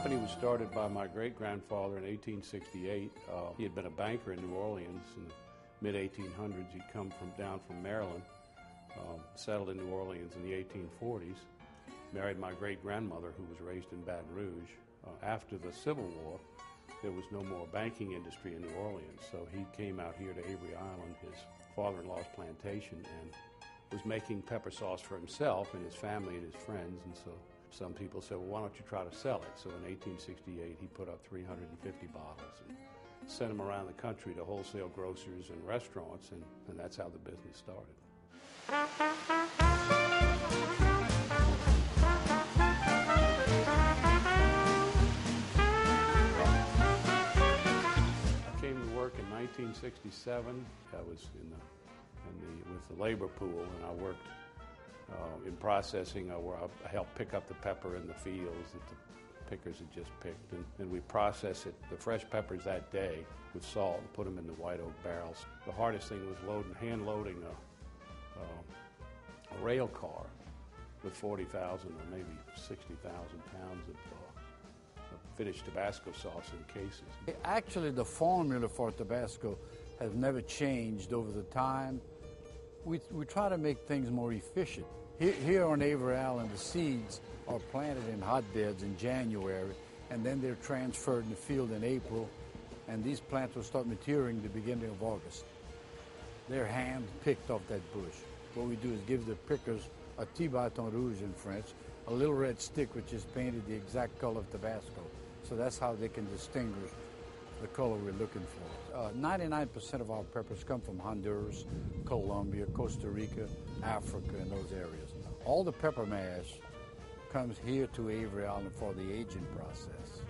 company was started by my great-grandfather in 1868. He had been a banker in New Orleans in the mid-1800s. He'd come down from Maryland, settled in New Orleans in the 1840s, married my great-grandmother, who was raised in Baton Rouge. After the Civil War, there was no more banking industry in New Orleans, so he came out here to Avery Island, his father-in-law's plantation, and was making pepper sauce for himself and his family and his friends. And so some people said, well, why don't you try to sell it? So in 1868, he put up 350 bottles and sent them around the country to wholesale grocers and restaurants, and that's how the business started. I came to work in 1967. I was with the labor pool, and I worked in processing. I helped pick up the pepper in the fields that the pickers had just picked, and we process it, the fresh peppers that day, with salt and put them in the white oak barrels. The hardest thing was hand loading a rail car with 40,000 or maybe 60,000 pounds of finished Tabasco sauce in cases. Actually, the formula for Tabasco has never changed over the time. We try to make things more efficient. Here on Avery Island, the seeds are planted in hotbeds in January, and then they're transferred in the field in April, and these plants will start maturing the beginning of August. They're hand-picked off that bush. What we do is give the pickers a bâton rouge in French, a little red stick which is painted the exact color of Tabasco. So that's how they can distinguish the color we're looking for. 99% of our peppers come from Honduras, Colombia, Costa Rica, Africa, and those areas. All the pepper mash comes here to Avery Island for the aging process.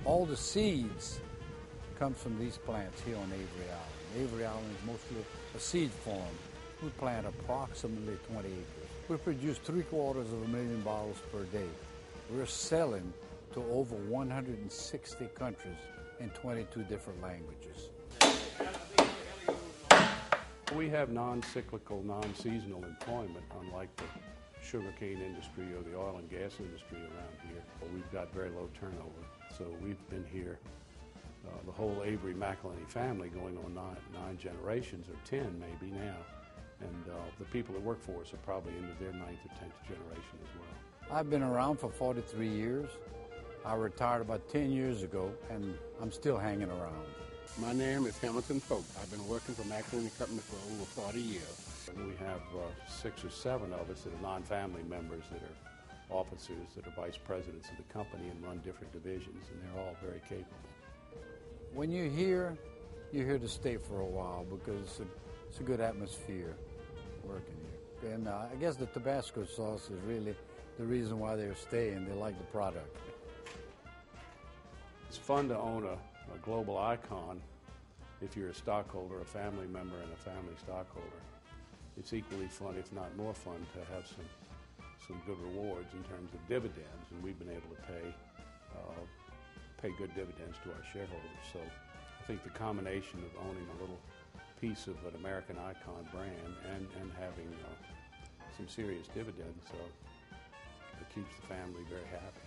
All the seeds come from these plants here on Avery Island. Avery Island is mostly a seed farm. We plant approximately 20 acres. We produce 750,000 bottles per day. We're selling to over 160 countries in 22 different languages. We have non-cyclical, non-seasonal employment, unlike the sugarcane industry or the oil and gas industry around here. We've got very low turnover, so we've been here, the whole Avery McElhenney family, going on nine generations, or 10 maybe now, and the people that work for us are probably into their 9th or 10th generation as well. I've been around for 43 years. I retired about 10 years ago, and I'm still hanging around. My name is Hamilton Pope. I've been working for McElhenney Company for over 40 years. And we have 6 or 7 of us that are non-family members, that are officers, that are vice presidents of the company and run different divisions, and they're all very capable. When you're here to stay for a while, because it's a good atmosphere working here. And I guess the Tabasco sauce is really the reason why they're staying. They like the product. It's fun to own a global icon if you're a stockholder, a family member, and a family stockholder. It's equally fun, if not more fun, to have some good rewards in terms of dividends, and we've been able to pay good dividends to our shareholders. So I think the combination of owning a little piece of an American icon brand and having some serious dividends, it keeps the family very happy.